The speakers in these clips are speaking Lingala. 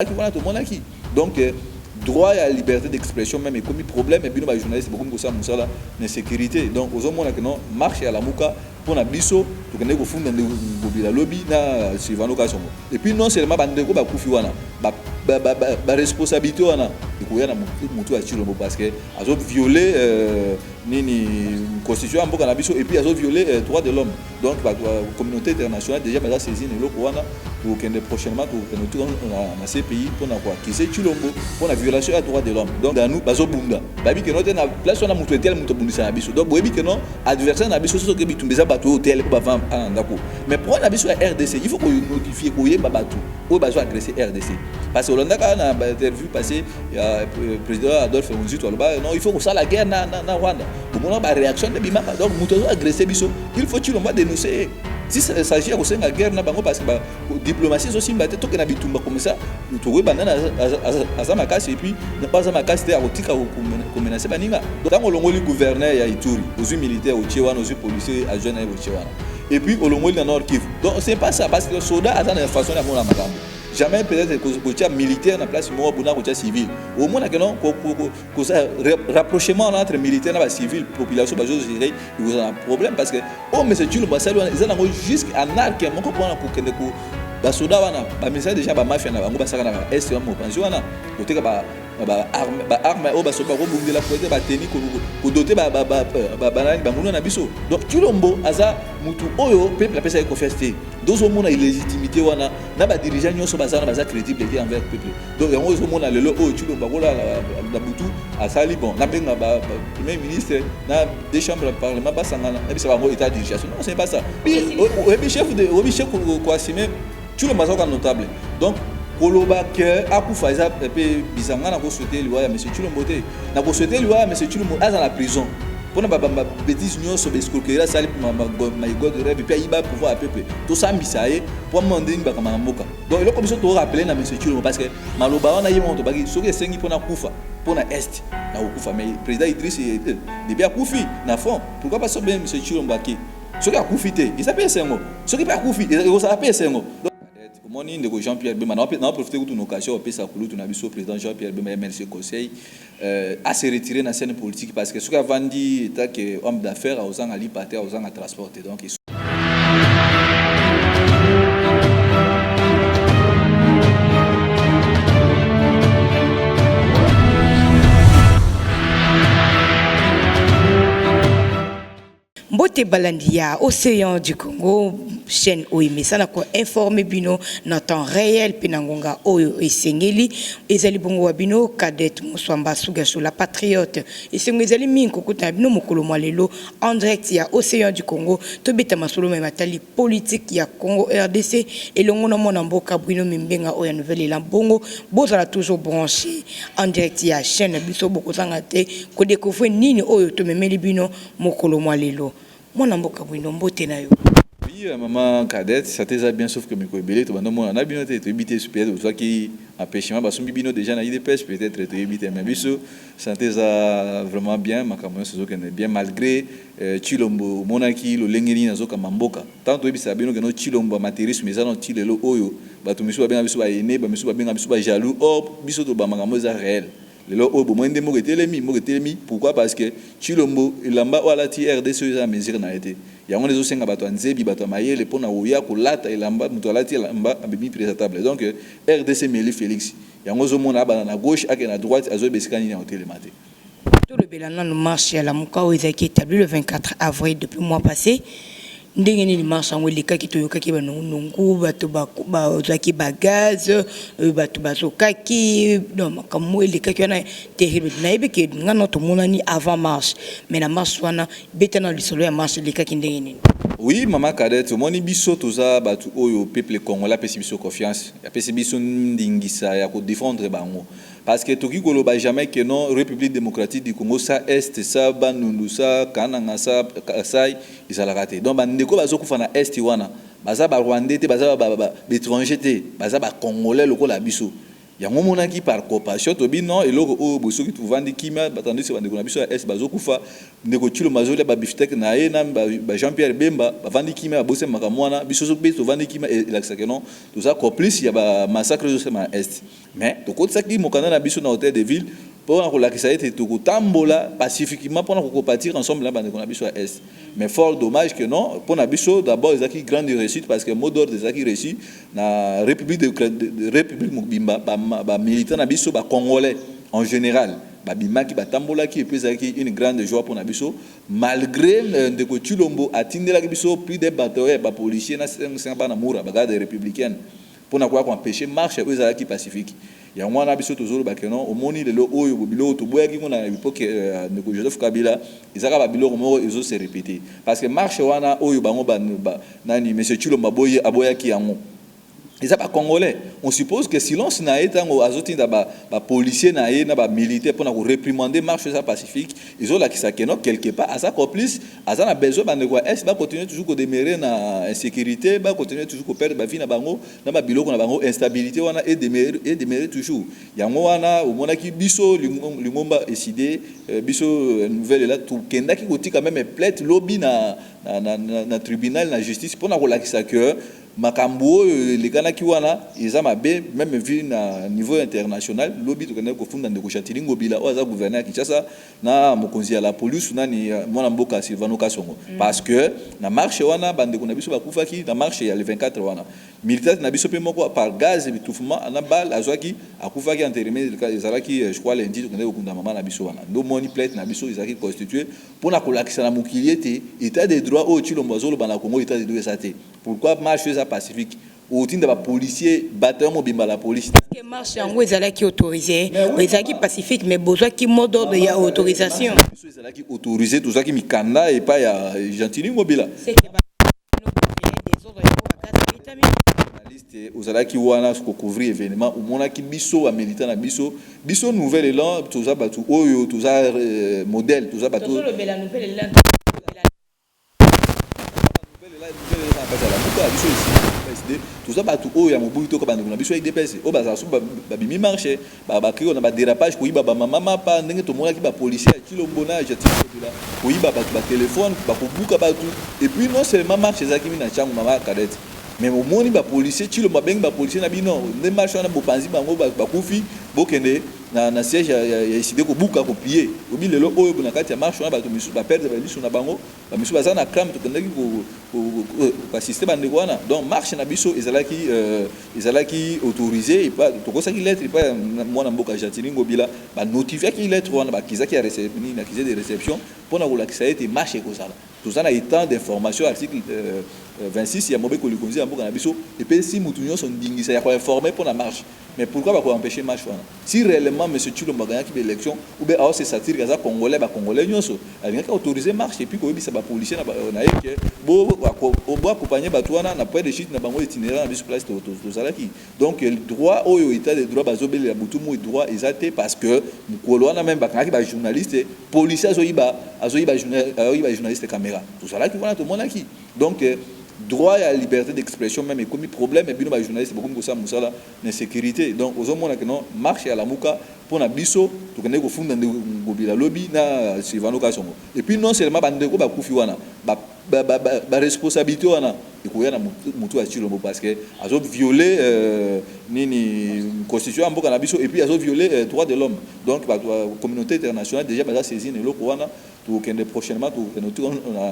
Donc, droit à la liberté d'expression, même, et comme problème, et puis nous, les journalistes, beaucoup de ça, l'insécurité. Donc, aux hommes, on a marché à la mouka pour la biso, pour qu'on ait au fond de la lobby, suivant l'occasion. Et puis, non seulement, bandeko, ba koufiwana, ba responsabilité, wana, il y a mutu à Chilombo parce que, ils ont violé, ni constitution, et puis, ils ont violé les droits de l'homme. Donc, la communauté internationale, déjà, elle a saisi le Rwanda pour qu'on ait prochainement, dans ces pays, pour avoir qui c'est Chilombo, pour la violation des droits de l'homme. Donc, dans nous, bazo bunda. Babi que notre place on a mutu tel mutu bundi sa biso. Donc, babi que non adversaire na biso so que bitumbeza bato hôtel pour bavant ndako. Mais pour la biso RDC, il faut qu'on notifie qu'on y est babatu. Ou bazo agresser RDC. Parce que Hollande a une interview passé, il y a le président Adolphe Nzito non, il faut que ça la guerre na Rwanda. Pour mon la réaction de bimaka. Donc, mutu agresser biso, il faut tu l'envoie dénoncer. Si ça s'agit de la guerre, parce que la diplomatie aussi, tout ce qui est comme ça, nous trouvons que et puis ne pas à casse pour menacer. Donc, on a le gouverneur à Ituri, aux militaires, aux policiers, aux jeunes. Et puis, on a le Nord Kivu. Donc, ce n'est pas ça, parce que les soldats ont une façon de faire la jamais peut-être que les militaires dans la place où civil. Au moins, il y a un rapprochement entre militaires et civils, population, il y a un problème parce que, oh, mais c'est tout le monde, ils ont jusqu'à un arc, on comprend que les soldats, les messages déjà, les mafias, les est armes au baso bako bunde la poete ba tenir ko doter ba banani ba muna na biso. Donc Chilombo aza mutu oyo peuple apesa confiance. Donc au monde illégitimité wana na ba dirigeant nyonso bazana baza crédible envers peuple. Donc yango au monde lelo oyo Chilombo bakola la butu asali bon na benga ba premier ministre na des chambres de parlement ba sangana na bisa bango état d'urgence. Non, c'est pas ça. Obi chef ko assumer Chilombo baza notable. Donc Koloba que akufa eza pe bizanga na ko souhaiter loi ya monsieur Chilombo te na ko souhaiter loi ya monsieur Chilombo à la prison pour na ba bêtise nyonso be escroquerie sali my god rêve puis iba pouvoir à peuple tout ça misaye pour demander ba kama mboka. Donc il comme ça to rappeler na monsieur Chilombo parce que maloba wana yimo to bagi soki sengi pour na kufa pour na est na kufa mais président Idriss depuis akufi na fond pourquoi pas so bien monsieur Chilombo aki soki akufi te il s'appelle sengo soki pas akufi il s'appelle sengo. Mon nom est Jean-Pierre Bemba. On a profité de l'occasion pour le président Jean-Pierre Bemba merci conseil à se retirer de la scène politique parce que ce qu'avant dit était que homme d'affaires aux gens à l'hypathie, aux gens à transporter. Donc Mbote Balandia, Océan du Congo, chaîne OIM, ça n'a quoi informé bino dans temps réel, Penangonga Oyo et Sengeli, et Zali Bongo Abino, Kadette Moussamba Sougasho, la patriote, et Sengeli Minko Kotabino Mokolo Malelo, en direct, il y a Océan du Congo, Tobeta Masolo Matali, politique, il y a Congo RDC, et l'ongono Monamboka Bruno Mimbenga Oya Nouvelle et Lambongo, Bozala toujours branché, en direct, il y a chaîne Biso Boko Sangate, Kodekofwe Nini Oyo Tomemeli Bino Mokolo Malelo. Mon amboka bwindo mbote na yo. Oui, maman cadette, ça t'est bien sauf que mes collègues, tu vas nous montrer, on a bien été évité super, tu vois qui empêchement, parce que bino déjà na idée pêche peut-être être évité, mais biso, ça t'est vraiment bien, ma caméra c'est que bien malgré Chilombo, monaki, le lengeni na zoka mamboka. Tant que bisa bino que no Chilombo matériel, mais ça non Chilelo oyo, bah tu me suis bien, biso aîné, bah me suis bien, biso jaloux, oh biso to ba makambo za réel. Le au moment de mogetelemi pourquoi parce que Chilombo ilamba wala ti RDC za mesure na été il y a des osenga bato nzebi bato mayele pona oya ko lata ilamba muto lati ilamba abimi présentable donc RDC Meli Félix il y a ngozo mona ba na gauche ak na droite azo besikani na hôtel maté tout le bilan nous marche à la Mukao qui établi le 24 avril depuis le mois passé. Ndenge ni marche en weli kaki to yoka ki ba nungu bato ba ozaki bagaz bato bazokaki donc comme weli kaki na terrible na ebeke ngana to monani avant marche mais na marche wana betana lisolo ya marche le kaki ndenge ni. Oui maman cadette moni biso toza bato oyo peuple congolais pesi biso confiance ya pesi biso ndingisa ya ko défendre bango parce que toki koloba jamais que non République démocratique du Congo ça est ça banundu ça kananga ça kasai izala raté donc bandeko bazokufa na est wana baza ba rwandais te baza ba étranger te baza ba congolais lokola biso yango monaki par compassion tobi non eloko o bosoki tuvandi kima batandi se bande konabiso es bazokufa ndeko tilo mazoli ba biftek na ye na ba Jean Pierre Bemba bavandi kima bose makamwana biso so be tovandi kima elakisaka non tout ça complice ya ba massacre zo sema est mais to kotsaki mokanda na biso na hôtel de ville pour na kolakisa ete tokotambola pacifiquement pour na kopartir ensemble na bande konabiso est mais fort dommage que non pour na biso d'abord ezaki grande réussite parce que mot d'ordre ezaki réussi na république de république mobimba ba militant na biso ba congolais en général ba bimaki ba tambolaki et puis ezaki une grande joie pour na biso malgré ndeko Tshilombo atindela biso plus des bataillons ba policiers na 500 ba na mura ba garde républicaine pour na quoi empêcher marche ezaki pacifique ya mwana biso tozolo bakeno omoni lelo oyo bobilo to boyaki ngona époque ndeko Joseph Kabila ezaka ba biloko moko ezo se répéter parce que marche wana oyo bango ba nani monsieur Tshilombo aboyaki yango. Les Congolais, on suppose que silence n'a été un policier n'a été un militaire pour nous réprimander marche pacifique. Ils ont là qui s'acquénent quelque part à sa complice, à ça n'a besoin de quoi est-ce va continuer toujours à demeurer dans insécurité, va continuer toujours à perdre ma vie na bango, na ba biloko na bango instabilité wana et demeurer toujours. Yango wana au mona ki biso lingomba décidé biso nouvelle là tout kenda ki koti quand même plainte lobby na tribunal na justice pour na relaxer que makambo les gana ki wana eza mabe même vu na niveau international lobby to kana ko funda ndeko Chatilingo bila oza gouverneur Kinshasa na mokonzi ya la police nani mwana mboka Silvano Kasongo parce que na marche wana bande ko na biso bakufaki na marche ya le 24 wana militaire na biso pe moko par gaz et étouffement na balle azwaki akufaki enterré ezalaki je crois lundi to kana ko kunda mama na biso wana ndo moni plate na biso ezaki constitué pour na kolakisa na mokiliete état des droits au Tshilombo zolo bana Congo état des droits saté pourquoi marche pacifique au titre de policier bataillon mobimba la police que marche en ezala qui autorisé ezala qui pacifique mais besoin qui mot d'ordre il y a autorisation ezala qui autorisé tout ça qui mikanda et pas ya Gentili mobila c'est que des ordres pour liste ozala qui wana ko couvrir événement au mona ki biso a militant na biso nouvelle élan tout ça batu oyo tout ça modèle tout ça batu la nouvelle élan tout ça tout haut ya mobutu to kabanda na biso avec DPS o baza so ba bimi marché ba kri on a ba dérapage ko iba ba mama pa ndenge to mona ki ba policier Tshilombo na Chatilingo là ko iba ba téléphone ba ko buka ba tout et puis non seulement marché za kimi na changu mama cadette mais au moni ba policier Tshilombo beng ba policier na bino ne marché na bopanzi bango ba kufi bokende na siège ya décidé ko buka ko piller obi lelo oyo na kati ya marche na ba to misu ba perdre ba liso na bango ba misu ba za na crame to kendaki ko assister ba ndeko wana donc marche na biso ezalaki autorisé et pas to ko saki lettre et pas mwana mboka Chatilingo bila ba notifier ki lettre wana ba kizaki ya réception na kizé de réception pour na ko lakisa ete marche ko sala tout ça na étant d'information article 26 ya mobeko likonzi ya mboka na biso et puis si mutu nyonso ndingisa ya ko informer pour la marche mais pourquoi va empêcher marche wana si réellement monsieur Tshilombo gagna qui élection ou bien alors c'est satire gaza congolais ba congolais nyonso alinga ka autoriser marche et puis ko bisa ba policier na yeke bo accompagner ba tuana na point de chute na bango itinéraire na biso place to zalaki donc le droit oyo état de droit bazobeli la butu mo droit exacté parce que mukolo wana même ba kanaki ba journaliste policier azoyiba journaliste caméra tout ça là qui wana to monaki donc droit à la liberté d'expression même comme problème et bino ba journaliste beaucoup ko sa musala na sécurité donc aux hommes que non marche à la muka pour na biso to kende ko funda ngobila lobby na Silvano Kasongo et puis non seulement ba ndeko ba kufi wana ba responsabilité wana ikoya na mutu ya Tshilombo parce que azo violer nini constitution mboka na biso et puis azo violer droits de l'homme donc la communauté internationale déjà ba saisir ne loko wana to kende prochainement to kende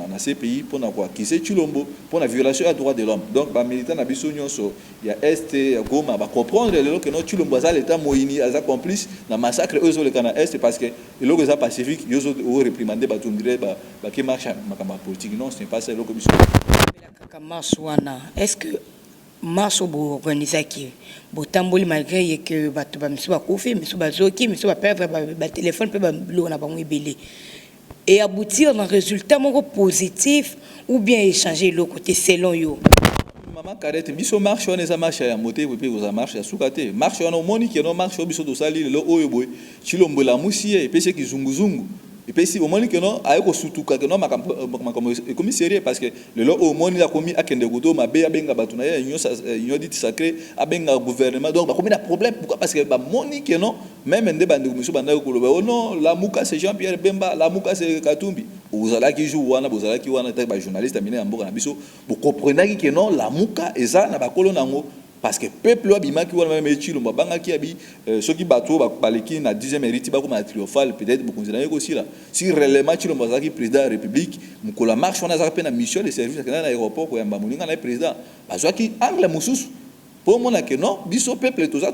na ces pays pour na quoi qui c'est Tshilombo pour la violation des droits de l'homme donc ba militant na biso nyonso ya est ya Goma ba comprendre le loko no Tshilombo za l'état moyini aza complice na massacre eux le kana est parce que le loko za pacifique yozo o réprimander ba tondire ba qui marche makamba politique non c'est pas ça loko biso marche wana est-ce que marche bo organiser qui bo tamboli malgré que bato ba misu ba kofi misu ba zoki misu ba perdre ba téléphone pe ba lo na bango ebele et aboutir dans un résultat moko positif ou bien échanger le côté selon yo maman carette biso marche on eza marche ya moté pe oza marche ya sukate marche on moni que non marche biso to sali le oyo boy Tshilombo la musie et pese ki zunguzungu et puis si au moins que non ayo surtout que non makambo comme sérieux parce que le lot au moins il a commis akende goto mabe abenga batuna union dit sacré abenga gouvernement donc ba commis un problème pourquoi parce que ba moni que non même ndé bande monsieur banda ko oh non la muka c'est Jean-Pierre Bemba la muka c'est Katumbi ozala ki joue wana bozala ki wana ba journaliste amine mboka na biso vous comprenez que non la muka eza na ba kolonango parce que peuple abima qui wana même chilo mbanga ki abi ceux qui bateau baleki na 10e mérite ba comme triomphal peut-être beaucoup nzana aussi là si réellement chilo mbanga qui président de la république mukola marche on a za na mission de service na aéroport ko yamba muninga na président bazwa ki angle mususu pour moi que non biso peuple tout ça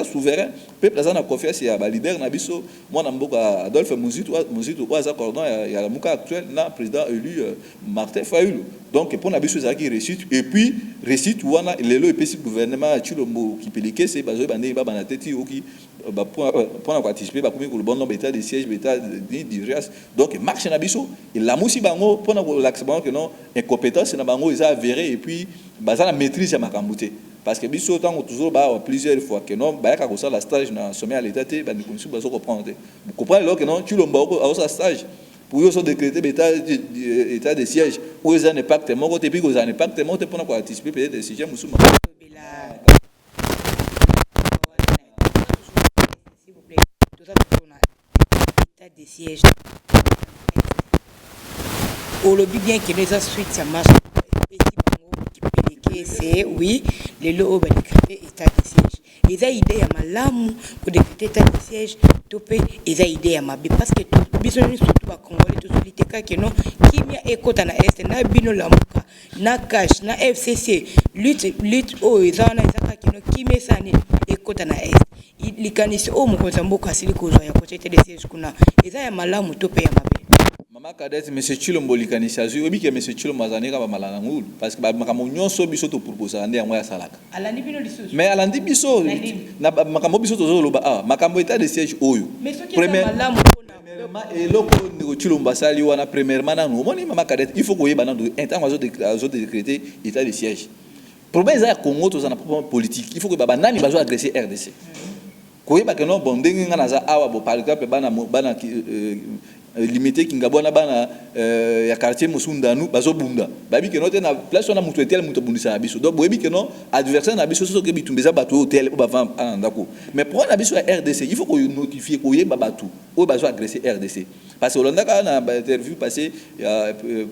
souverain peuple ça na confiance ya ba leader na biso moi na mboka Adolphe Muzitu quoi ça cordon ya la muka actuel na président élu Martin Fayulu donc pour na biso ça qui réussite et puis réussite wana lelo epesi gouvernement chilombo qui pelike c'est bazo bande ba na tête oki ba pour na participer ba comme le bon nombre d'état de siège d'état d'urgence donc marche na biso et la musi bango pour na l'accès que non incompétence na bango ils a avéré et puis baza na maîtrise ya makambuté parce que biso tant toujours plusieurs fois que non ba ka ko ça la stage na sommet à l'état te ba ni comme bazo comprendre vous comprenez là que non chilombo a ça stage pour eux sont décrétés état de siège où ils ont un impact mon côté puis ils ont un impact mon côté pour nous anticiper peut-être des sujets musulmans s'il vous plaît tout ça état de siège au lobby bien que les suite ça marche c'est oui les lots ba décréter état de siège ils ont idée à malamu pour décréter état de siège topé ils ont idée à mabe parce que biso surtout ba congolais tout solité que non kimia ekota na est na bino la muka na cash na FCC lutte o izana izaka kino kimia sani ekota na est likanisi o mukonza mboka sili kozwa ya kocha état de siège kuna ils ont malamu topé ya mabe Mama Kadete, M. Chilombo likanisa zui, obi ke M. Chilombo azaneka ba malana ngulu parce que ba makambo nyonso biso to proposer ande yango ya salaka. Alandi bino lisusu. Mais alandi biso na makambo biso tozo loba makambo état de siège oyo. Premièrement eloko ndiko Chilombo sali wana premièrement na no moni Mama Kadete il faut ko yeba na do intango azo décréter état de siège. Problème za Congo to za na problème politique, il faut que baba nani bazo agresser RDC. Ko yeba que non bon ndenge ngana za awa bo par exemple bana limité kingabona bana ya quartier musundanu bazobunda babi ke no te na place on a mutu etel mutu bundisa na biso donc boyebi ke no adversaire na biso so ke bitumbeza batu hotel ba vam andako mais pour na biso RDC il faut ko notifier ko yeba batu o bazo agresser RDC parce que Holanda na interview passé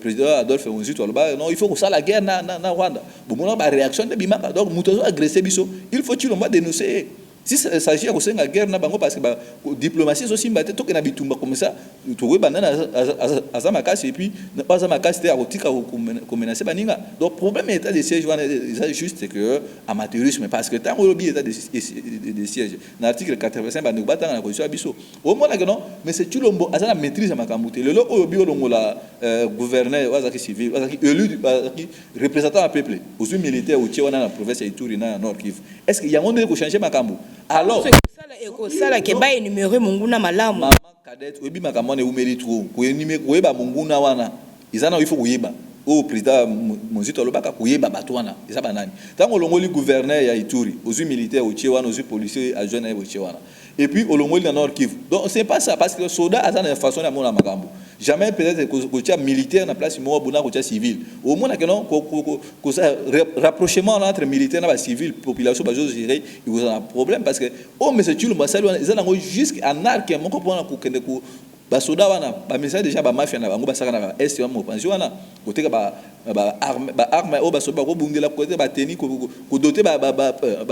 président Adolphe Muzitu aloba non il faut que ça la guerre na Rwanda bomona ba réaction de bimaka donc mutu zo agresser biso il faut tu l'on dénoncer. Si ça s'agit de la guerre, parce que la diplomatie est aussi battue, tout est bitumba comme ça, tout est banane à Zamakas et puis pas Zamakas c'était à Rotika ou menacer Baninga. Donc le problème est de siège, c'est juste que amateurisme parce que tant que l'état de siège, dans l'article 85, nous battons la position Abisso. Au moins là non, mais c'est tout le monde à la maîtrise à Makamouté. Le lot au bio la gouverneur, Wazaki civil, Wazaki élu, représentant un peuple, aux militaires au Tchèque, dans la province de Ituri, dans le Nord Kivu. Est-ce qu'il y a un monde qui change Makambu? Alors ça la keba énumérer munguna malamu Mama Kadete obi makamone umeri trop ko énumérer ko yeba munguna wana izana il faut kuyeba au président Mozito lobaka kuyeba bato wana isa banani tango longoli gouverneur ya Ituri aux militaires au Tchewana aux policiers adjoints au Tchewana et puis au longoli dans Nord Kivu donc c'est pas ça parce que le soldat a une façon de mona makambo jamais peut-être que militaire na place mo buna ko civil au moins que non ko ça rapprochement entre militaire na civil population ba jo gérer il vous a un problème parce que oh mais c'est tu le basali ils ont jusqu'à arc mon ko pona ko kende ko ba soda wana ba message déjà ba mafia na bango ba saka na est mo pension wana côté ba arme o ba soba ko bundela côté ba tenir ko doter ba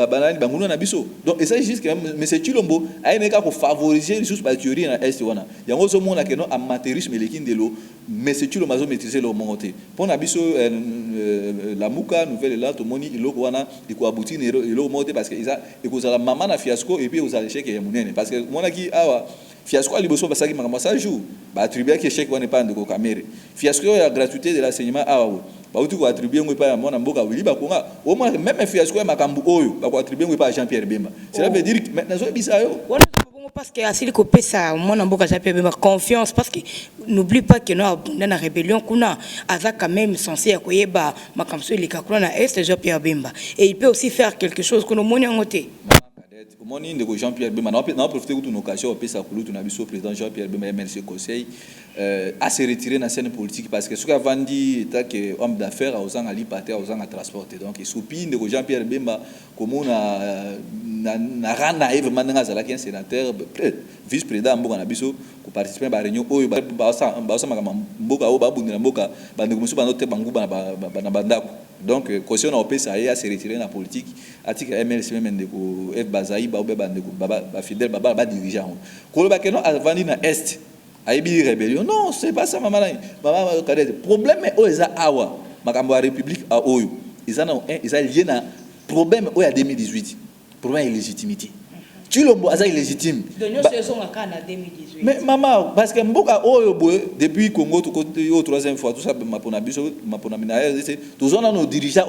banani banguno na biso donc et ça juste que mais c'est Chilombo ayeneka ko favoriser les ba théorie na est wana yango zo mona que non amateurisme lekindelo mais c'est Chilombo zo maîtriser leur monté pour na biso la muka nouvelle là to moni iloko wana iko aboutir iloko monté parce que isa iko za la maman na fiasco et puis aux échecs ya munene parce que mona ki awa fiasco liboso basaki makambo ça joue ba attribuer que chèque wana pas ndeko kamere fiasco ya gratuité de l'enseignement awa ba uti ko attribuer ngo pa ya mona mboka wili ba konga au moins même fiasco ya makambo oyo ba ko attribuer ngo pa Jean-Pierre Bemba cela veut dire que maintenant zo bisa yo parce que asili ko pesa mona mboka Jean-Pierre Bemba confiance parce que n'oublie pas que nous dans la rébellion kuna aza quand même censé akoyeba makamso ilika kuna na est Jean-Pierre Bemba et il peut aussi faire quelque chose que nous moni ngote Comment on Jean-Pierre Bemba, on a profité de l'occasion, on peut s'appeler le président Jean-Pierre Bemba, MLC Conseil, à se retirer dans la scène politique parce que ce qu'avant dit, c'est que homme d'affaires, aux gens à l'hypathé, aux gens à transporter. Donc, il soupine de Jean-Pierre Bemba, comme on a rien naïf, maintenant, il y a un sénateur, vice-président, on a biso, qui participe à la réunion, où il y a donc, quand on a ça à se retirer dans la politique, article MLC même de F Bazaï, Fidel Baba dirigeant. Quand on a avant dans Est, a eu une rébellion. Non, c'est pas ça, maman. Maman, le problème est où ils ont awa, la République a oyo. Ils ont lié à problème où il y a 2018. Problème de légitimité. Tu l'as illégitime. De nous saison en 2018. Mais maman, parce que Mboka depuis Congo, au troisième fois, tout ça, tous on a nos dirigeants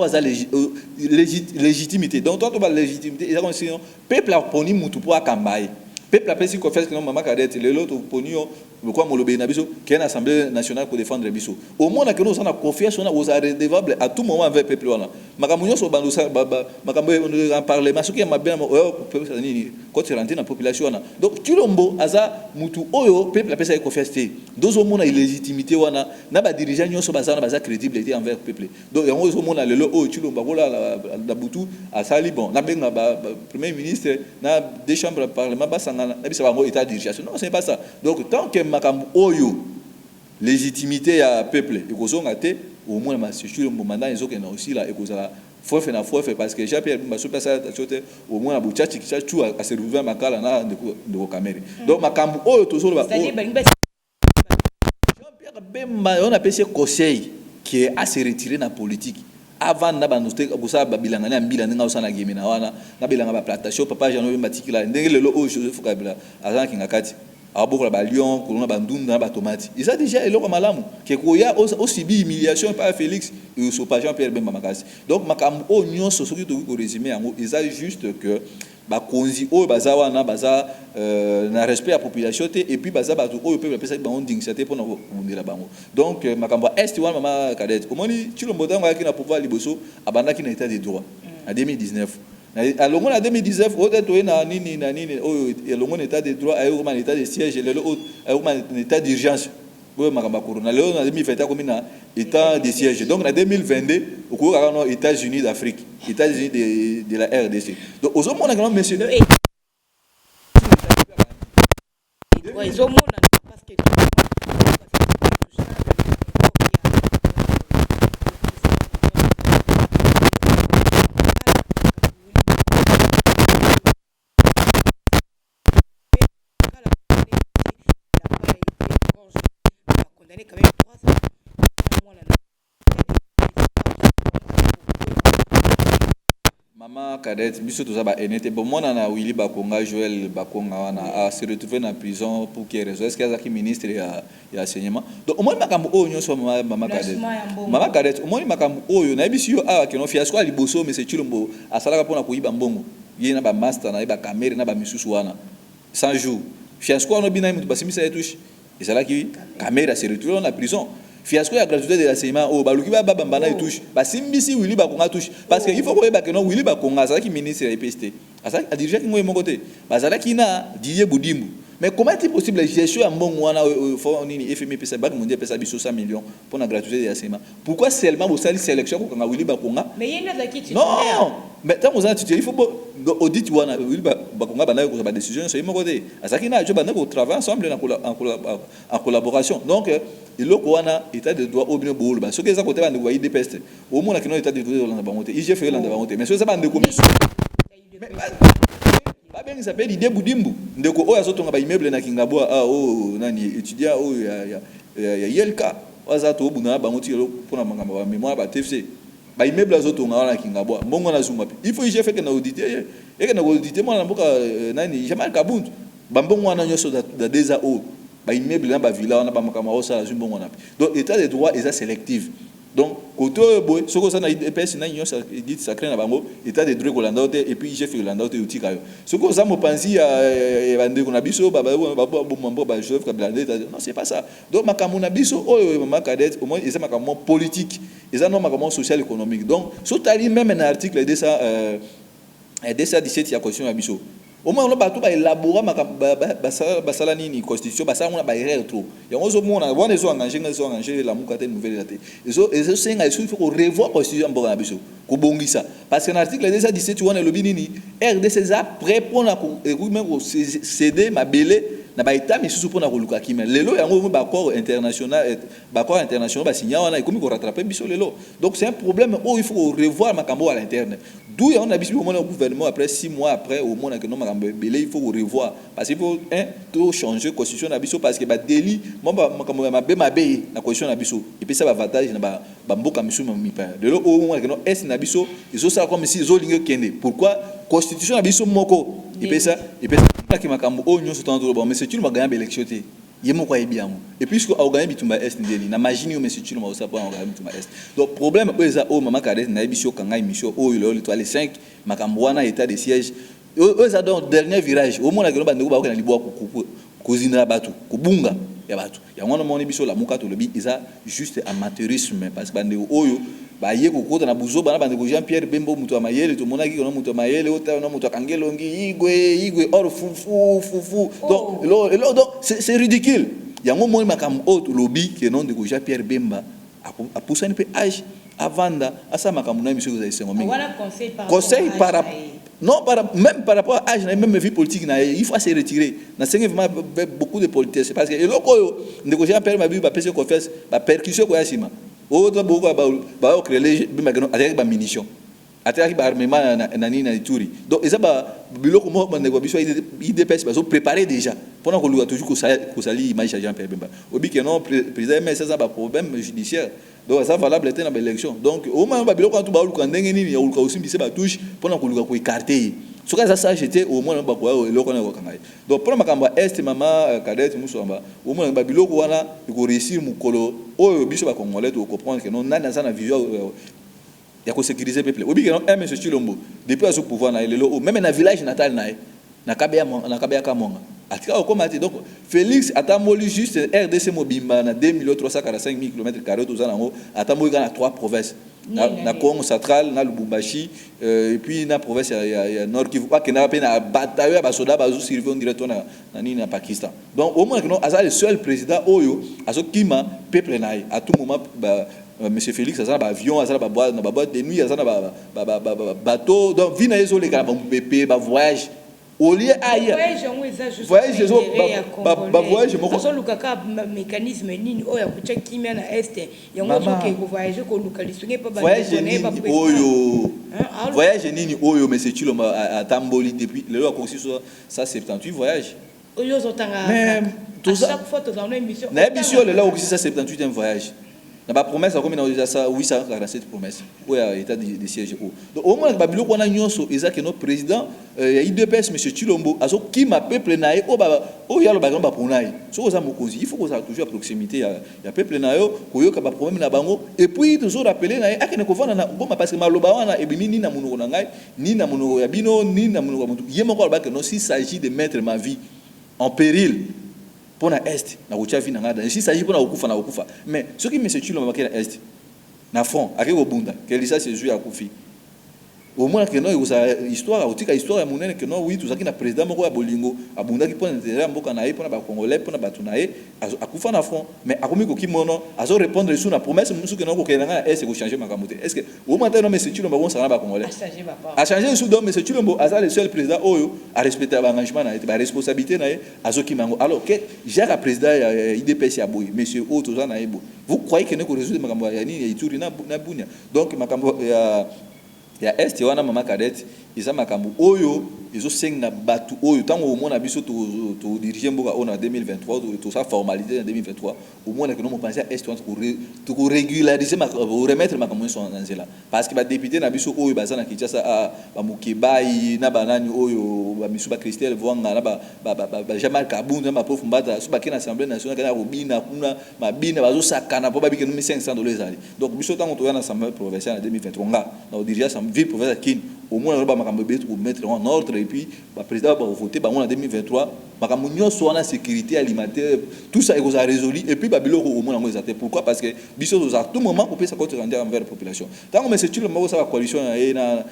légitimité. Donc, quand on parle de légitimité, ils ont dit peuple a poni mutu pour akambaye. Peuple a pensé qu'on fait que non maman cadette, les autres ponio, le quoi mon lobby nabiso, qui est une assemblée nationale pour défendre les biso. Au moins que nous on a confiance, on a aux redevable à tout moment avec peuple là. Makamunyo so bandu sa makambo en parler, mais ce qui est ma bien peuple ça ni quand tu rentres dans la population là. Donc tu lombo aza mutu oyo peuple a pensé confiance té. Deux au monde a illégitimité wana, na ba dirigeant nyo so bazana baza crédibilité envers peuple. Donc yango au monde le o tu lomba voilà la butu à sali bon, na benga ba premier ministre na des chambres parlement ba sangana, na bisa bango état d'urgence. Non, c'est pas ça. Donc tant que makambo oyo légitimité à peuple et ko zonga té au moins ma sur le moment ils ont aussi là et ko za faut faire parce que Jean-Pierre Bemba so pesa au moins bu tchachi ki tchachu à se retrouver makala na de caméra. Donc makambo oyo to zo ba Jean-Pierre Bemba on appelle ce conseil qui est à se retirer dans la politique avant na banoste ko sa ba bilanga na mbila nga osana game na wana na bilanga ba plantation papa Jean Noël Matikila ndenge lelo o Joseph Kabila azana kingakati abokola ba lion kolona ba ndunda ba tomate isa déjà eloko malamu ke ko ya aussi bi humiliation par Félix et so pas Jean-Pierre Bemba makasi donc makambo o nyonso soki to ko résumer yango isa juste que ba konzi o baza wana baza na respect à population et puis baza ba to o peuple pesa ba onding c'était pour na ondela bango donc makambo est wana mama cadette omoni Chilombo dangoaki na pouvoir liboso abandaki na état de droit en 2019. Alors, en 2019, on a un état de droit, un état de siège, un état d'urgence. En 2021, on a un état de siège. Donc, en 2022, on a un États-Unis d'Afrique, États-Unis de la RDC. Donc, aux hommes, on a un grand monsieur. Quand même 3 ans. Maman cadette, biso tout ça ba enete bon moi na Willy Bakonga Joël Bakonga wana a se retrouver en prison pour quelle raison est-ce qu'il y a qui ministre ya enseignement donc au moins makambo o nyonso maman cadette maman cadette au moins makambo oyo na biso a que no fiasco ali boso mais c'est Chilombo asalaka pona ko yiba mbongo yena ba master na ba caméra na ba misusu wana 100 jours fiasco no bina mutu basimisa etouche et ça là qui caméra se retrouver en prison fiasco ya gratuité de l'enseignement au baluki ba bambana etouche basimbisi Willy Bakonga touche parce que il faut que ba que non Willy Bakonga ça qui ministre ya IPST ça a dirigé qui moi mon côté bazala qui na Didier Boudimbu mais comment est-il possible la gestion ya mbongo wana faut nini FMI pesa banque mondiale pesa biso 100 millions pour la gratuité de l'enseignement pourquoi seulement vous sali sélection ko kanga Willy Bakonga mais il y en a qui non mais tant vous il faut audit wana Willy Bakonga bana ko ba décision c'est mon côté ça qui na jo bana ko travailler ensemble en collaboration donc il y a état de droit au bien boule parce que ça côté va négocier des pestes au moins qu'il y a état de droit dans la banque il j'ai fait dans la banque mais ce ça pas de commission ba bien s'appelle idée Boudimbu ndeko o azotonga ba immeuble na Kingabwa o nani étudiant o ya yelka waza to buna bango ti pour na mangamba ba mémoire ba TFC ba immeuble azotonga na Kingabwa mbongo na zuma il faut j'ai fait que na auditer et que na auditer moi na mboka nani Jamal Kabundu ba mbongo na nyoso da deza o ba immeuble na ba villa na ba makama o sala zumbongo na donc état de droit est sélectif donc côté boy soko ça na IPS na nyoso dit sacré na bango état de droit kolanda et puis j'ai fait kolanda te utika yo soko ça mo pensi ya bande ko na biso ba mambo ba Joseph Kabila non c'est pas ça donc makamo na biso o mama cadette au moins ils makamo politique ils ont makamo social économique donc so tali même un article de ça 217 ya question ya biso au moins on bato ba élaborer basala nini constitution basala on ba erreur trop et on zo mona on les engagé la mukate nouvelle date et c'est il faut revoir constitution mboka na biso ko bongisa parce que l'article 217 on le binini RDC za prêt pour na même céder ma belé na ba état mais sous pour na koluka kimel lelo yango ba accord international ba signer on a comme ko rattraper biso lelo donc c'est un problème où il faut revoir makambo à l'interne d'où on a biso au moins au gouvernement après 6 mois après au moins que non makambo belé il faut revoir parce qu'il faut tout changer constitution na biso parce que ba délit moi makambo ma be na constitution na biso et puis ça va avantage na ba mboka misu mi pa lelo au moins que non est na biso ils ont ça comme si ils ont ligne kende pourquoi constitution na biso moko et puis ça qui makambo o nyonso tantôt bon mais c'est tu magana élection té yemo kwa ebiamo et puisque au gagner bitumba est ndeli na imagine mais c'est tu ma osa pour au gagner bitumba est donc problème eza o mama kare na biso kanga émission o ile l'étoile 5 makambo wana état de siège eza donc dernier virage au moins na kilo bandeko ba ko na libwa kozina batu kubunga ya batu ya ngwana moni biso la muka to lobi eza juste amateurisme parce que bandeko oyo ba ye ko kota na buzo bana bandeko Jean Pierre Bembo muto mayele to monaki ko muto mayele ota no muto kangelongi igwe or fufu donc donc c'est ridicule ya ngoma moni makam auto lobi que non de Jean Pierre Bemba a poussé un peu âge avanda asa makam na monsieur vous avez sengo mingi conseil par non même par rapport à âge même vie politique il faut se retirer na sengi vraiment beaucoup de politesse parce que eloko de Jean Pierre Mabi ba pese confesse ba percussion ko yasima autre beaucoup ba créer avec ba munition avec ba armement na nini na Ituri donc ça ba biloko mo ba nego biso IDPS ba so préparer déjà pendant que lui toujours ko sali image Jean Pierre Bemba obi que non président mais ça ba problème judiciaire donc ça valable était dans l'élection donc au moins ba biloko tout ba luka ndenge nini ya luka aussi bise ba touche pendant que luka ko écarter ce que ça j'étais au moins ba ko eloko na ko kangai donc pour makamba est mama cadette musomba au moins ba biloko wana ko réussir mukolo o biso ba congolais to comprendre que non nana ça na vision ya ko sécuriser peuple obi que non monsieur Chilombo depuis à ce pouvoir na lelo même na village natal na kabea kamonga atika okomati donc Félix atamoli juste RDC mobimba na 2 345 000 km² tout ça nango atamoli na 3 provinces na Congo central na Lubumbashi et puis na province ya Nord Kivu pas que na pe na bataille ba soda ba survivre en direct na nini na Pakistan donc au moins que non asa le seul président oyo aso kima peuple na à tout moment monsieur Félix azana ba avion azana ba boîte de nuit azana ba bateau donc vina ezo le kala ba BP ba voyage au lieu ailleurs voyage voyage moko so lukaka mécanisme nini oya kucha kimia na este yango zoke ko voyage ko lukalisunge pa ba voyage nini oyo monsieur Chilombo atamboli depuis le loi constitution ça 78 voyage oyo zotanga même tout ça chaque fois dans une émission na émission le loi aussi ça 78e voyage na ba promesse comme na ça 847 promesses ou ya état de siège donc au moins ba biloko na nyonso ezaki no président ya IDPS monsieur Chilombo azo qui ma peuple na o ba o ya lo ba ngamba ponai so za mokonzi il faut que ça toujours à proximité ya peuple na yo koyoka ba problème na bango et puis toujours rappeler na akene ko vana na ngoma parce que maloba wana e bimini na munoko na ngai ni na munoko ya bino ni na munoko mutu yemo ba que non s'il s'agit de mettre ma vie en péril pour na est na kucha vie na ngada si s'agit pour na okufa na okufa mais ce qui monsieur Chilombo bakela est na front avec obunda que lisa se joue à kufi au moins que non histoire otika histoire ya munene que non oui tout ça qui na président moko ya bolingo abunda ki pour intérêt mboka na ye pour na ba congolais pour na ba tunaye akufa na front mais akomi ko kimono azo répondre sur na promesse musu que non ko kena na est ko changer makambo te est-ce que au moins non monsieur Chilombo bon ça na ba congolais a changer sous donc monsieur Chilombo aza le seul président oyo a respecter ba engagement na ba responsabilité na ye azo kimango alors que j'ai la président ya IDPS ya boy monsieur Otto za na yebo vous croyez que ne ko résoudre makambo ya ni ya Ituri na bunya donc makambo ya est wana mama cadette isa makambo oyo izo senga batu oyo tango au mona biso to diriger mboka ona 2023 to sa formalité en 2023 au moins que nous penser est to régulariser remettre makambo sur nzela parce que ba député na biso oyo bazana Kinshasa ba Mukebai na banani oyo ba misu ba Christelle Vwanga na ba Jamal Kabunda ma prof mbata so ba kina assemblée nationale kana robina kuna mabina bazo sakana po ba bikeno $500 ali donc biso tango to yana assemblée provinciale en 2023 nga na diriger ville provinciale kin au moins on va mettre en ordre et puis le président va voter en 2023 makambo soit la sécurité alimentaire tout ça est résolu et puis babilo au moins pourquoi parce que biso à tout moment on peut se rendre envers la population tant que c'est tu le mot ça la coalition na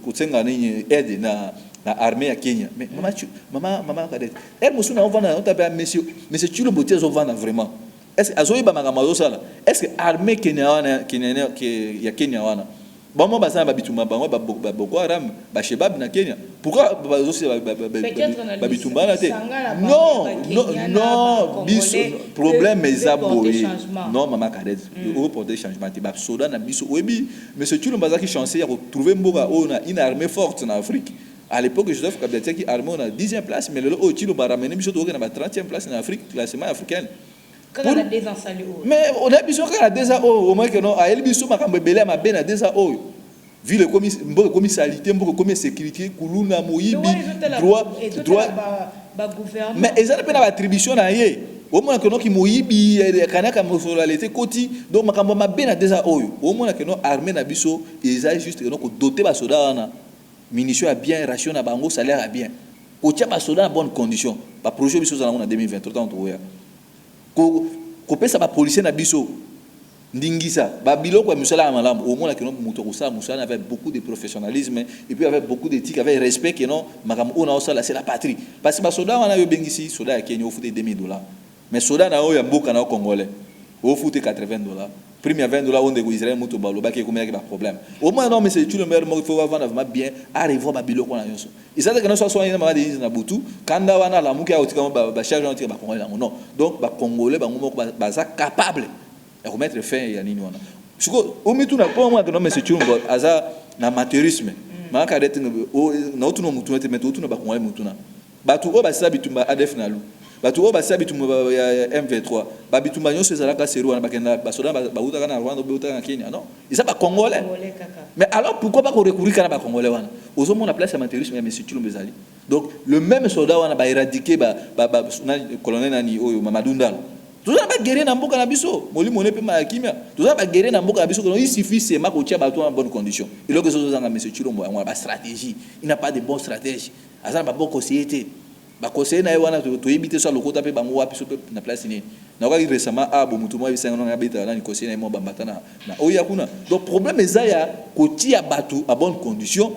kutsenga ni aide na armée à Kenya mais maman cadette elle me souna on va on taper monsieur tu le beauté on va vraiment est-ce azoyi ba makambo ça là est-ce que armée Kenya ya Kenya wana bon basa babitumba bango Boko Haram ba Shebab na Kenya pourquoi aussi babitumba na te non biso problème eza boye non maman cadette au porter changement te ba soda na biso webi mais c'est tu le bazaki chancer ya retrouver mboka ona une armée forte en Afrique. À l'époque, Joseph Kabila qui armé on a 10e place, mais le haut tilo va ramener biso to na 30e place en Afrique, classement africain. Quand on a des ensalés. Mais on a biso quand a déjà au moins que non, a el biso makambo belé ma bena déjà au. Vu le commissalité, comme sécurité, kuluna moyibi, droit gouvernement. Mais ils ont pas d'attribution na yé. Au moins que non qui moyibi kanaka mosolalité koti donc makambo ma bena déjà au. Au moins que non armé na biso, ils a juste que non doter ba soda na munitions à bien, ration à bango, salaire à bien. Au tient pas soda en bonnes conditions. Pas projet biso en 2023 tant que ko ça ba policier na biso ndingisa ba biloko musala à malam au moins que non moto ça musala avec beaucoup de professionnalisme et puis avec beaucoup d'éthique avec respect que non makam on a ça c'est la patrie parce que ba soda on a yo bengisi soda à Kenya au fout $2,000 mais soda na o ya mboka na congolais au fout $80 prime à $20 on de Israël moto balo ba ke comme il y a problème au moins non mais c'est tout le meilleur il faut avoir bien arriver ba biloko na yoso et ça que non soit ina ma de na butu kanda wana la muki a otika ba charge on tire ba congolais non donc ba congolais ba ngomoko ba za capable de remettre fin ya nini wana siko o mitu na po moi que non mais c'est tout aza na amateurisme ma ka dete na otu no mutu na otu na ba congolais mutu na batu o ba sabitumba ADF na lu batu o basi bitumba ya M23 ba bitumba nyonso ezalaka seru wana bakenda basoda ba uta kana Rwanda ba uta kana Kenya non ils pas congolais mais alors pourquoi pas recourir kana ba congolais wana ozomo na place amateurisme ya monsieur Tshilombo ezali donc le même soldat wana ba éradiquer ba colonel nani oyo Mamadou Ndalo toza ba guerrier na mboka na biso molimo ne pe ma kimia toza ba guerrier na mboka na biso il suffit c'est ma ko tia ba to en bonne condition et donc eso zanga monsieur Tshilombo ya ba stratégie il n'a pas de bonne stratégie azana ba bon conseiller ba conseiller na wana to yibite so lokota pe bango wapi so pe na place ni na kwa récemment abo mutu mo bisenga na beta na ni conseiller na mo bambata na oya kuna donc problème ezaya ko tia batu à bonne condition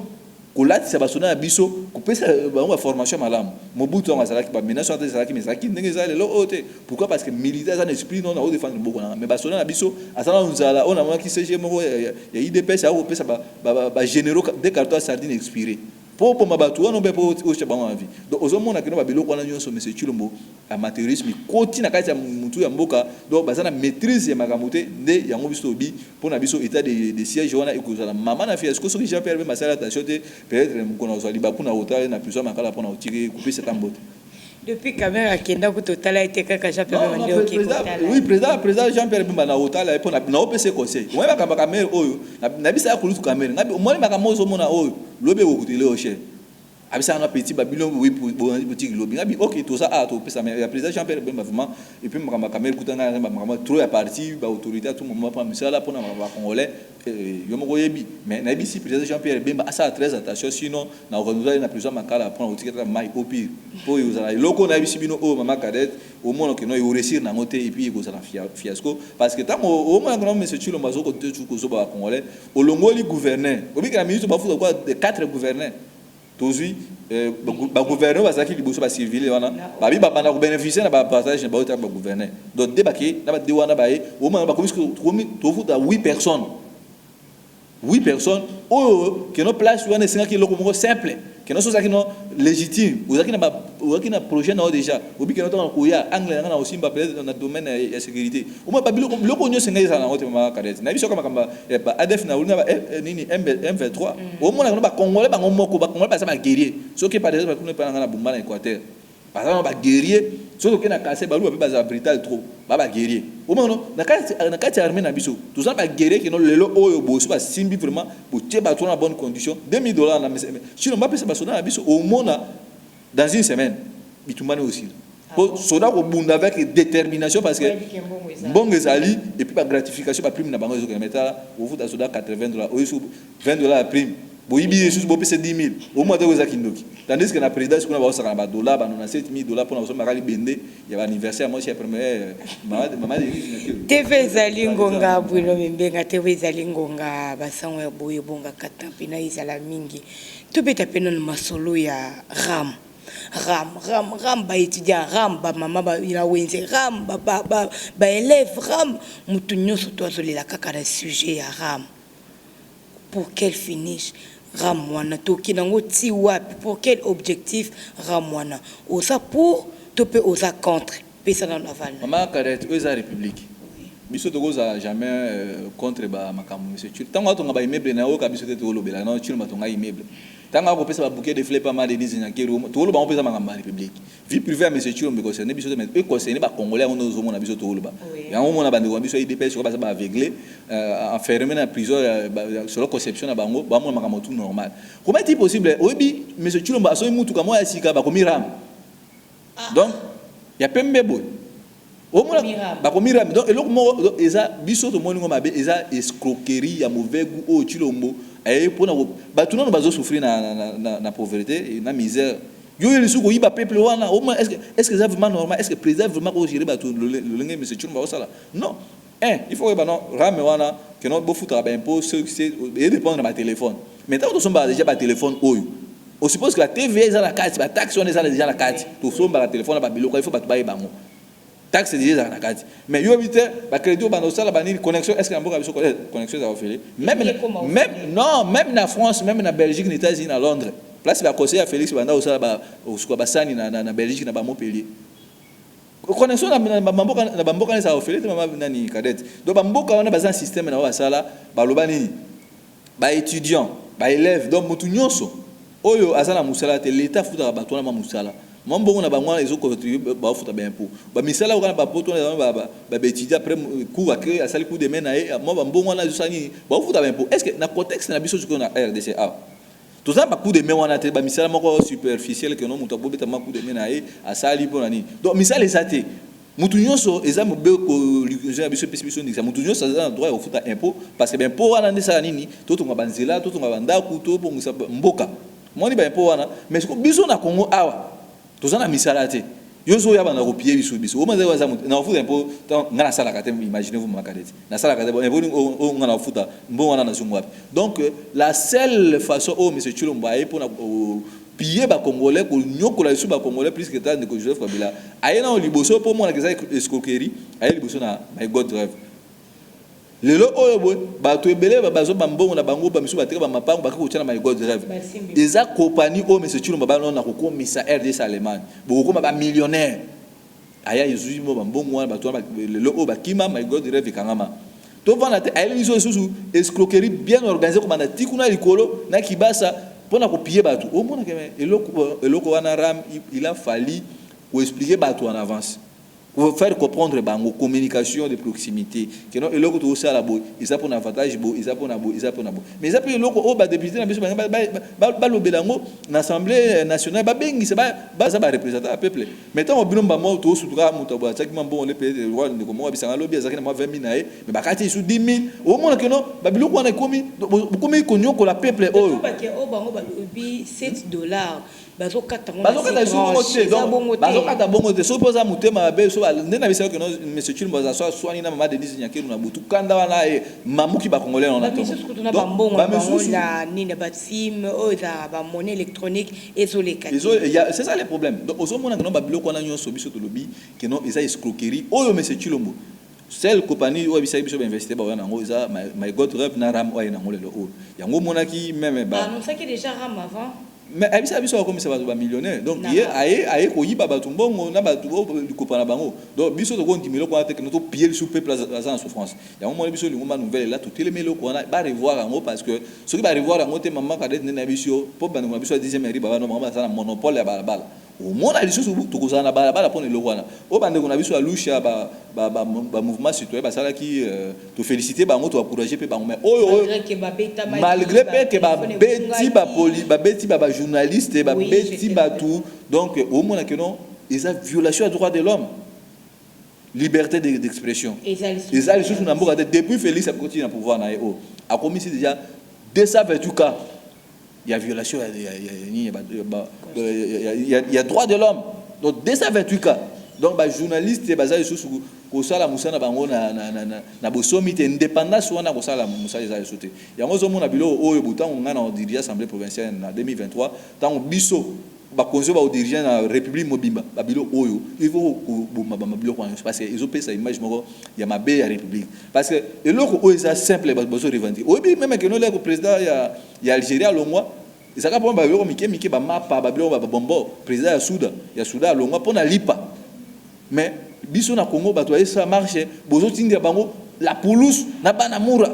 ko lati sa basona na biso ko pesa bango formation malamu mobutu ngazala ki ba menace entre ezala ki mezaki ndenge ezala lo ote pourquoi parce que militaire ça esprit non na o défendre beaucoup na mais basona na biso asala nzala on a mona ki CG mo ya IDPS a ko pesa ba généraux des cartons sardines expirés pour mabatu on be pour o chaba envie donc ozomona que no ba biloko na nyonso monsieur Tshilombo amateurisme koti na kati ya mutu ya mboka donc bazana maîtrise ya magamote nde yango biso bi pour na biso état de siège wana ekozala mama na fiasco soki Jean-Pierre Bemba sala attention te peut-être mukona ozali ba kuna hôtel na plusieurs makala pour na tirer couper cette ambote depuis caméra kenda ko total a été kaka Jean-Pierre Bemba ndio ki oui président Jean-Pierre Bemba na hôtel pour na OPC conseil moi ba kamba caméra oyo na bisa ya kulutu caméra ngabi moi makamo zo mona oyo lobe ko kutile o cher abisa na petit babylon oui pour boutique lobi ngabi OK tout ça a to pesa mais président Jean-Pierre Bemba vraiment et puis makamba caméra kutanga makamba trop ya parti ba autorité à tout moment pas misala pour na ba congolais yo moko yebi mais na bisi président Jean-Pierre Bemba asa très attention sinon na renouveler na plusieurs makala prendre autorité mai au pire pour yo za loko na bisi bino o mama cadette au moins que no yo réussir na ngote et puis go za fiasco parce que tant au moins que monsieur Tshilombo bazoko te tuko zo ba congolais au longoli gouverneur obi ka ministre ba futa quoi de 4 gouverneurs tozui ba gouverneur bazaki liboso ba civil wana ba bi ba bana ko bénéficier na ba partage na ba autre ba gouverneur donc débarquer na ba de wana ba au moins ba komisko to futa 8 personnes oh que nos places wana singa ki loko moko simple que nos sozaki no légitime ozaki na projet na déjà obi que no to ko ya anglais na aussi ba peut-être dans le domaine de sécurité au moins ba biloko nyo singa za na ngote ma cadette na biso kama ba ADF na ulina ba nini M23 au moins na ba congolais ba ngomoko ba congolais ba sa ba guerrier so que par exemple ko na bumba na Équateur par exemple ba guerrier so que na casser ba lu ba za brutal trop ba guerrier au moins no na kati armée na biso tout ça ba guerrier que no lelo oyo boso ba simbi vraiment pour tie ba to na bonne condition $2,000 na si on va pesa ba soda na biso au moins dans une semaine bitumane aussi pour soda ko bunda avec détermination parce que bon ezali et puis ba gratification ba prime na bango zo que metala au fout soda $80 au $20 prime boyibi Jesus bo pese 10 000 au moins de kindoki tandis que na président ce qu'on a ba osaka ba dollar ba na 7 000 dollars pour na osoma kali bende ya ba anniversaire moi c'est premier maman TV zali ngonga bwino membenga TV zali ngonga basango ya boye bonga katampi na izala mingi tobeta pena na masolo ya ram ba étudiant ram ba mama ba ina wenze ram ba élève ram mutu nyoso to azolela kaka na sujet ya ram pour quel finish ramwana toki nango ti wapi pour quel objectif ramwana osa pour topé osa contre pesa dans la val maman cadette eux la république biso to goza jamais contre ba makambo monsieur tu tango to ngaba immeuble na o ka biso te to lobela na tu matonga immeuble tango ko pesa ba bouquet de fleurs pas mal de dizaines kero to lo ba on pesa makambo république vie privée monsieur tu me concerne biso te mais eux concerne ba congolais on zo mona biso to lo ba ya on mona bande ko biso IDPS ko ba aveuglé enfermé na prison sur la conception na bango ba mona makambo tout normal comment est-il possible obi monsieur tu ba so mutu kama ya sika ba ko miram donc ya pembe boy au moins bakomira donc eloko moko eza biso to moningo mabe eza escroquerie ya mauvais goût au chilombo et pona batu non bazo souffrir na pauvreté et na misère yo le suko yiba peuple wana au moins est-ce que ça vraiment normal est-ce que président vraiment ko gérer batu le lenge monsieur chilombo ça là non il faut que ba non rame wana que non bo futa ba impôt c'est et dépendre de ma téléphone maintenant to somba déjà ba téléphone oyo on suppose que la TVA est la carte ba taxe on est déjà la carte to somba la téléphone ba biloko il faut ba to ba bango taxe déjà na kati mais yo vite ba crédit ba no sala ba ni connexion est-ce que mboka biso connexion za ofele même non même na France même na Belgique na États-Unis na Londres place ba conseiller Félix banda osala ba osko ba sani na Belgique na ba Montpellier connexion na mboka za ofele te mama nani cadette donc ba mboka wana ba un système na wa sala ba loba ni ba étudiant ba élève donc mutu nyonso oyo azana musala te l'état futa ba tona ma musala mambo na bangwana ezo contribuer ba futa ba impôt ba misala okana ba poto na ba étudier après cours accueil à sali coup de main na e mo ba mbongo na jusani ba futa ba impôt est-ce que na contexte na biso ko na RDCA tout ça ba coup de main wana te ba misala moko superficiel que non muto bobeta ma coup de main na e a sali pona ni donc misala ezate mutu nyonso eza mo be ko likonja biso pesbiso ndisa mutu nyonso eza na droit ya futa impôt parce que ben impôt wana ndisa nini to to ngabanzela to to ngabanda ku to bongisa mboka moni ba impôt wana mais ko biso na Congo awa tozana misala te yozo ya bana copier biso o manze waza na futa impôt ngana sala kate imaginez-vous makadeti na sala kate impôt ngana futa mbo wana na zungu wapi donc la seule façon o monsieur Chilombo aye pour piller ba congolais ko nyokola su ba congolais plus que tant de Joseph Kabila aye na liboso pour moi na keza escroquerie aye liboso na my god rêve lelo oyo boy bato ebele bazo bambongo na bango ba misu bateka ba mapango bakako tshana my god rêve eza compagnie o monsieur Chilombo ba na ko komisa RDC Allemagne boko ba millionnaire aya yezui mo bambongo wana bato lelo o bakima my god rêve kangama to vana te aye miso susu escroquerie bien organisée comme na tikuna likolo na kibasa pona ko piller bato o mona ke eloko wana ram il a fallu ou expliquer bato en avance pour faire comprendre bango communication de proximité que non eloko to ça la boy ils a pour un avantage bo ils a pour na bo ils a pour na bo mais ça peut eloko o ba député na biso ba lobelango na assemblée nationale ba bengi ça ba ça ba représenter le peuple maintenant au binomba mo to sutuka muto ba taki mambo on le peut roi de comment bisanga lobi azaki na 20 000 nae mais ba kati sous 10 000 au moins que non ba biloko wana komi komi konyoko la peuple o ba ke o bango ba lobi $7 bazokata bongo te so poza mutema be so ndena bisa que non monsieur Chilombo za so ni na mama Denise Nyakeru na butu kanda wana e mamuki ba congolais on attend ba mbongo la ni na batim o za ba monnaie électronique ezoleka c'est ça le problème donc ozo mona que non ba biloko na nyonso biso to lobi que non eza escroquerie oyo monsieur Chilombo celle compagnie o bisa biso ba investir ba wana ngo eza my god rêve na ram o ina ngolelo o yango monaki même ba annoncé déjà ram avant mais abisa biso comme ça va millionnaire donc aye ko yiba batu mbongo na batu du kopana bango donc biso to kontimelo ko ate que notre piller sous peuple en souffrance ya mo biso lingoma nouvelle là tout telemelo ko na ba revoir yango parce que ce qui va revoir yango te maman kadete na biso po bango biso 10e riba ba no maman ça na monopole ya balabala au monde ali sous to ko za na balabala pone lo wana o bande ko na biso alusha ba mouvement citoyen ba sala ki to féliciter bango to encourager pe bango mais malgré que ba beti ba journaliste ba beti batou donc au moins que non ils ont violation des droits de l'homme liberté d'expression ils ont sous na mboka depuis Félix a continué à pouvoir na a commis déjà 228 cas il y a violation, il y a droit de l'homme. Donc, 228 cas. Donc, les journalistes, les bazar, kosala musana bango na bosomi te indépendance wana kosala musala za sote yango zo mona bilo oyo butango ngana o diriger assemblée provinciale na 2023 tango biso ba konzo ba diriger na république mobimba ba bilo oyo il faut bomba ba bilo kwa parce que ils ont payé sa image moko ya mabe ya république parce que eloko oyo za simple ba bozo revendiquer obi même que no le président ya Algérie longwa ezaka po ba bilo mike ba mapa ba bilo ba bombo président ya Soudan longwa pona lipa mais biso na Congo bato ça marche bozo tindia bango la poulouse na banamura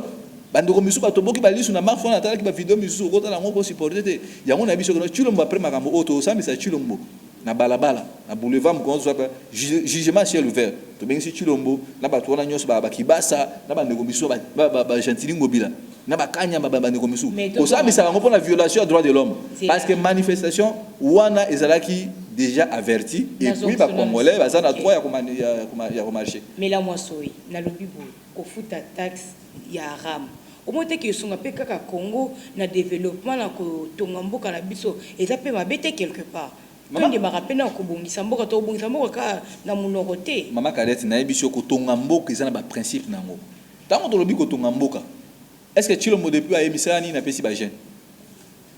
bandoko misu bato boki balisu na marche na tala ki ba video misu ko tala ngo supporter te yango na biso ko chilombo après makambo auto sami sa chilombo na balabala na boulevard mkonzo soit jugement ciel ouvert to bengi chilombo na bato wana nyoso ba kibasa na bandoko misu ba gentili ngobila na bakanya ba bandoko misu ko sami sa ngo pona violation des droits de l'homme parce que manifestation wana ezalaki déjà averti et puis ba congolais baza na droit ya marcher mais la moisoi na lobibo ko futa taxe ya ram au moins que songa pe kaka Congo na développement na ko tonga mboka na biso eza pe mabete quelque part nde ba rappela ko bongisa mboka to bongisa mboka ka na munoko te mama Kadete na biso ko tonga mboka eza na ba principe nango tango to lobi ko tonga mboka est-ce que Tshilombo depuis a émissaire ni na pesi ba jeune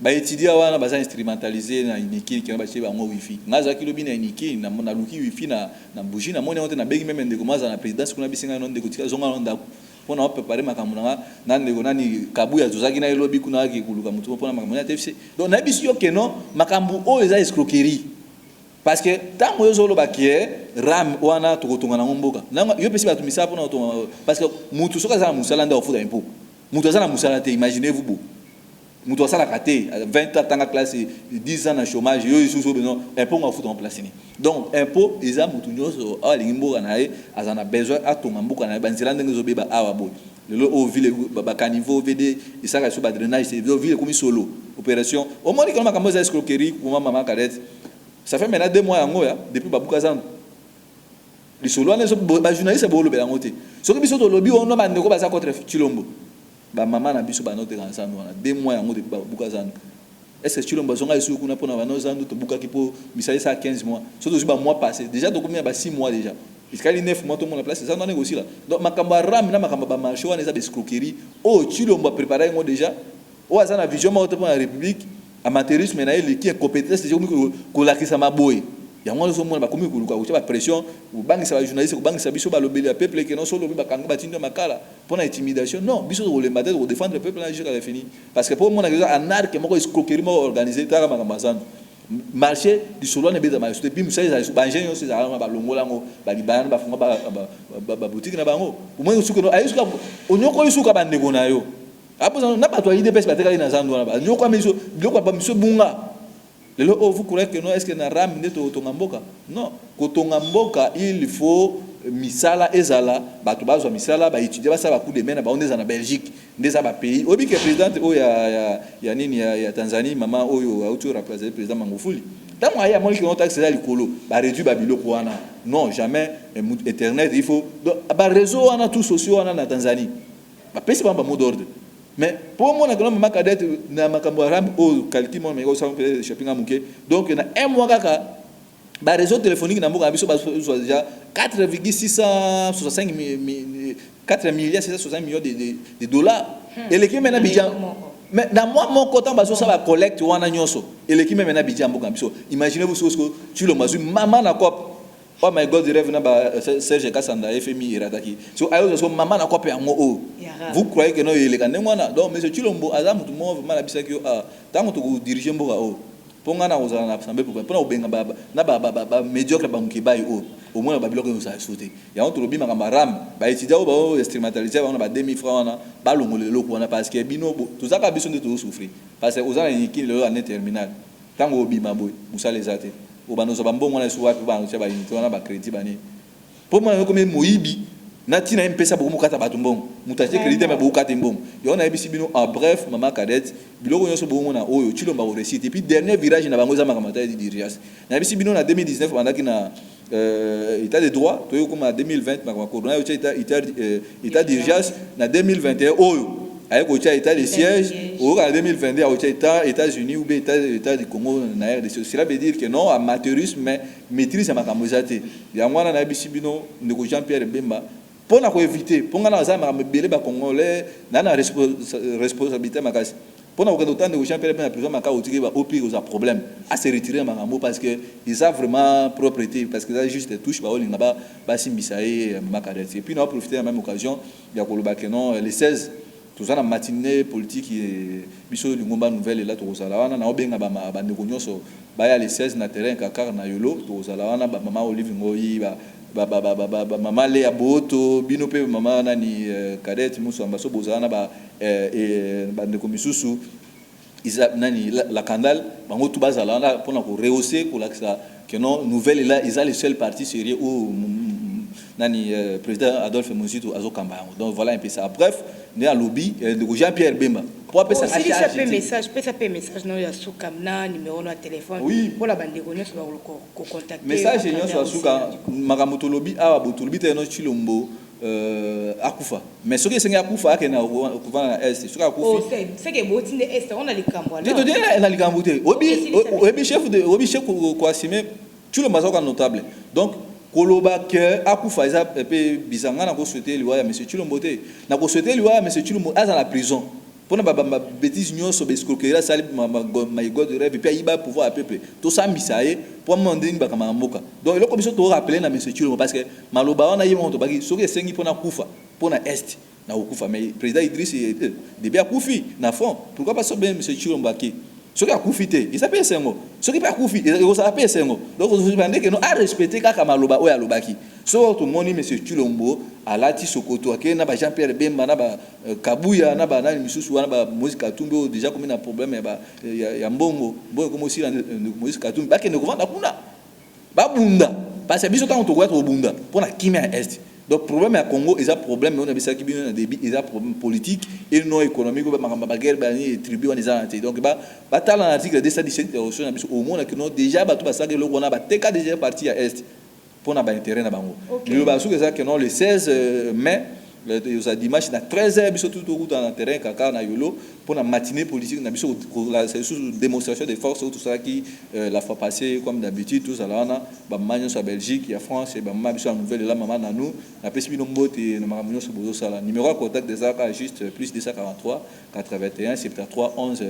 ba étudier wana baza instrumentaliser na iniki ki ba cheba ngo wifi ngaza ki lobi na iniki na luki wifi na bougie na moni on na begi même ndeko maza na présidence kuna bisinga non ndeko tika zonga londa pona préparer makambo na ndeko nani kabuya zozaki na lobi kuna ki kuluka mutu pona makambo na TFC donc na biso yo keno makambo o eza escroquerie parce que tango yo zolo bakie ram wana tokotonga na mboka yo pesi ba tumisa pona parce que mutu soka za musala nda ofuda impo mutu za na musala te imaginez-vous beau mutu asala kate 20 ans tanga classe 10 ans na chômage yo isusu beno impôt nga futa en place ni donc impôt eza mutu nyoso alingi mboka na ye azana besoin atonga mboka na banzela ndenge zo beba awa boy lelo o ville ba caniveau VD isaka so ba drainage c'est ville comme solo opération au moins comme makambo za escroquerie pour maman Kadete ça fait maintenant 2 mois yango ya depuis babuka zan li solo ane so ba journaliste bo lobela ngote so ke biso to lobi ono ba ndeko ba za contre Tshilombo ba maman na biso ba note ensemble wana 2 mois yango depuis babuka zan est-ce que Tshilombo zonga isu kuna pona ba no zan to buka kipo misali ça 15 mois surtout ba mois passé déjà to combien ba 6 mois déjà iskali 9 mois to mon la place ça non négocier là donc makambo ram na makambo ba marché wana za escroquerie oh Tshilombo a préparé ngo déjà o azana vision ma pour la république amateurisme na ele qui est compétence c'est ko lakisa maboy ya ngolo so mona ba komi kuluka ko ba pression ou bangisa ba journaliste ko bangisa biso ba lobeli ya peuple que non solo ba kanga ba tindo makala pour la intimidation non biso ko le matin ko défendre le peuple là jusqu'à fini parce que pour mona que anarque moko escroquerie mo organiser tara makamazano marché du solo na beza ma depuis musa za ba ingénieur c'est za ba longola ngo ba libana ba funga ba boutique na bango au moins usuko ayusuka onyoko isuka ba ndeko na yo apo na ba to idps ba tekali na zandu na ba nyoko miso biloko ba miso bunga lelo vous croyez que non est-ce que na ram ndeto tonga mboka non ko tonga mboka il faut misala ezala bato bazwa misala ba étudier ba sa ba coup de main na ba ondeza na Belgique ndeza ba pays obi que président o ya nini ya Tanzanie mama oyo auto remplacer président Magufuli tant moi ya moi qui ont taxe là likolo ba réduire ba biloko wana non jamais internet il faut ba réseau wana tout sociaux wana na Tanzanie ba pesi ba mot d'ordre mais pour moi na mama Kadete na makambo ram o calcul moi mais ça peut shopping à muke donc na un mois kaka ba réseau téléphonique na mboka biso ba déjà 4,665 milliards 660 millions de dollars et l'équipe maintenant bidjan mais dans moi mon coton ba so ça va collecte wana nyoso et l'équipe maintenant bidjan mboka biso imaginez-vous ce que tu le mazu maman na cop oh my god the rêve na ba Serge Kasanda FMI irataki so ayo so maman na cop yango o vous croyez que non il est quand même donc monsieur Tshilombo azam tout monde vraiment la bisaki ah tango to diriger mboka o ponga na ozala na assemblée pour pona obenga baba na ba médiocre ba mukibai o au moins ba biloko nous a sauté ya on to lobi makamba ram ba étudier o ba instrumentaliser ba ba 2000 francs wana ba longole loko wana parce que bino tout ça ka biso de tout souffrir parce que ozala ni ki le année terminale tango obima boy musala ezate o ba nozo ba mbongo na suwa ba no ba unité wana ba crédit bani pour moi comme moyibi nati na mpesa beaucoup mukata batu mbongo mutache crédit mais beaucoup kata mbongo yo na ebisi bino en bref mama Kadete biloko nyonso bongo na oyo Tshilombo ba réussite et puis dernier virage na bango za makamata di dirigeance na ebisi bino na 2019 bandaki na état de droit to yo comme en 2020 makama corona yo état dirigeance na 2021 oyo aye ko état de siège au 2022 aux États-Unis ou États du Congo na RDC. Cela veut dire que non amateurisme mais maîtrise à makamozate. Ya mwana na bisibino ndeko Jean-Pierre Bemba pour éviter pour ngana za mabele ba congolais na responsabilité makasi. Pour nous autant de Jean-Pierre Bemba prison maka otiki ba au pire aux problème à se retirer makambo parce que ils a vraiment propriété parce que ça juste touche ba olinga ba simbisaye makarete. Et puis on a profité à la même occasion ya koloba que non les 16 tout ça la matinée politique biso lingomba nouvelle là to sala wana na obenga ba ndeko nyonso ba ya les 16 na terrain kakar na yolo to sala wana ba mama Olive Ngoyi ba mama Léa Boto bino pe mama nani Cadette Muso ambaso bozana ba ndeko misusu isa nani la candale bango tout bazala wana pour na ko rehausser pour la que non nouvelle là ils a les seuls partis sérieux où nani président Adolphe Muzito azokamba. Donc voilà un peu ça. Bref, né à lobby de Jean-Pierre Bemba. Pour appeler ça message, message non ya soukamna numéro de téléphone. Oui. Pour la bande gonyo sur ko contacter. Message nyo sur souka magamoto lobby a boto lobby te no chilombo akufa. Mais ce que c'est akufa ke na kuva na est, souka akufi. Oh, c'est que botine est on a les cambo. Je te dis na les cambo te. Obi chef ko assumer tout le mazoka notable. Donc koloba que akufa isa pe bizanga na ko souhaiter liwa ya monsieur Chilombote na ko souhaiter liwa ya monsieur Chilombo à la prison pour na ba bêtise nyonso be escroquerie sali ma god de rêve et puis iba pouvoir à peuple tout ça misaye pour demander ba kama mboka. Donc le commission to rappeler na monsieur Chilombo parce que maloba on a yimo to baki soki esengi pour na kufa pour na est na okufa mais président Idriss début akufi na fond pourquoi pas so bien monsieur Chilombo aki ce qui a coufité, il s'appelle Sengo. Ce qui n'a pas coufité, il s'appelle Sengo. Donc, vous demandez que nous avons respecté Kakamaloba ou Alobaki. Sauf que mon M. Chilombo, à l'Ati Sokoto, qui n'a pas Jean-Pierre Bemba, n'a pas Kabouya, n'a pas Missou, n'a pas Moïse Katumbo, déjà comme il y a un problème, il y a un bon, comme aussi Moïse Katumbo, parce qu'il ne gouverne pas Bunda. Parce que bien sûr, on doit être au Bunda. Pour la Kimia Est. Donc, le problème à Congo, il y a un problème, on a vu ça qui vient débit, il y a un problème politique et non économique, il y a des tribus, on les donc, il y a un article 217 au monde qui déjà, on a déjà parti à Est pour avoir intérêt. Il y a le 16 mai, il y a dimanche, à 13h, tout dans le terrain, pour la matinée politique, la démonstration de force, tout ça qui, la fois passée, comme d'habitude, tout ça, là, on a en Belgique, il y a France, il y a nouvelle là, maman, nous, on a pris le numéro de contact des arcs, juste plus 243 81 73 11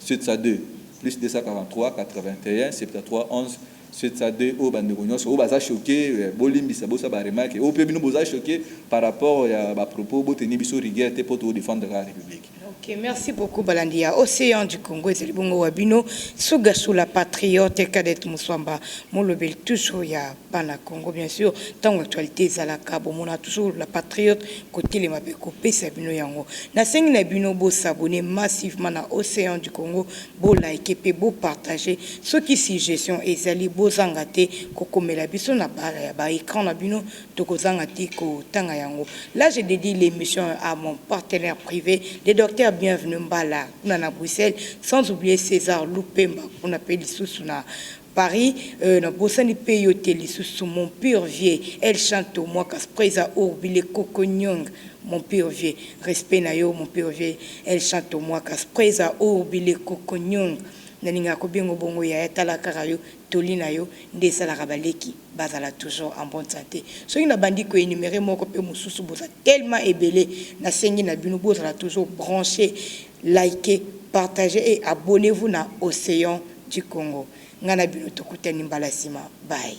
702, plus 243 81 73 11 702 au bandegonyos au baza choqué bolimbi sabosa ba remarque au pe bino boza choqué par rapport à propos boteni biso rigueur te pour défendre la République. Ok, merci beaucoup Balandia. Océan du Congo, c'est le bongo wabino. Souga sous la patriote, Cadette Moussamba. Mon lebel toujours ya pana Congo, bien sûr. Tant l'actualité, Zalaka, bon, on a toujours la patriote, côté les mabé copé, c'est bino yango. Na sengi na bino bo s'abonner massivement à Océan du Congo, bo like, pe bo partager. Ceux qui si gestion et zali bo zangate, koko mela biso na ba écran na bino, toko zangate ko tanga yango. Là, je dédie l'émission à mon partenaire privé, le docteur bienvenue Mbala, on a Bruxelles, sans oublier César Loupemba, on appelle sous na Paris, na Bossani Peyote, sous mon pur vieux, elle chante au moi, Kaspreza Ourbile Kokonyong, mon pur vieux, respect na yo, mon pur vieux, elle chante au moi, Kaspreza Ourbile Kokonyong. Naninga ko bengo bongo ya etala karayo tolina yo ndesala rabaleki bazala toujours en bonne santé so ina bandi ko énumérer moko pe mususu boza tellement ébélé na sengi na bino bozala toujours branché liker partager et abonnez-vous na Océan du Congo ngana bino tokutani mbala sima bye.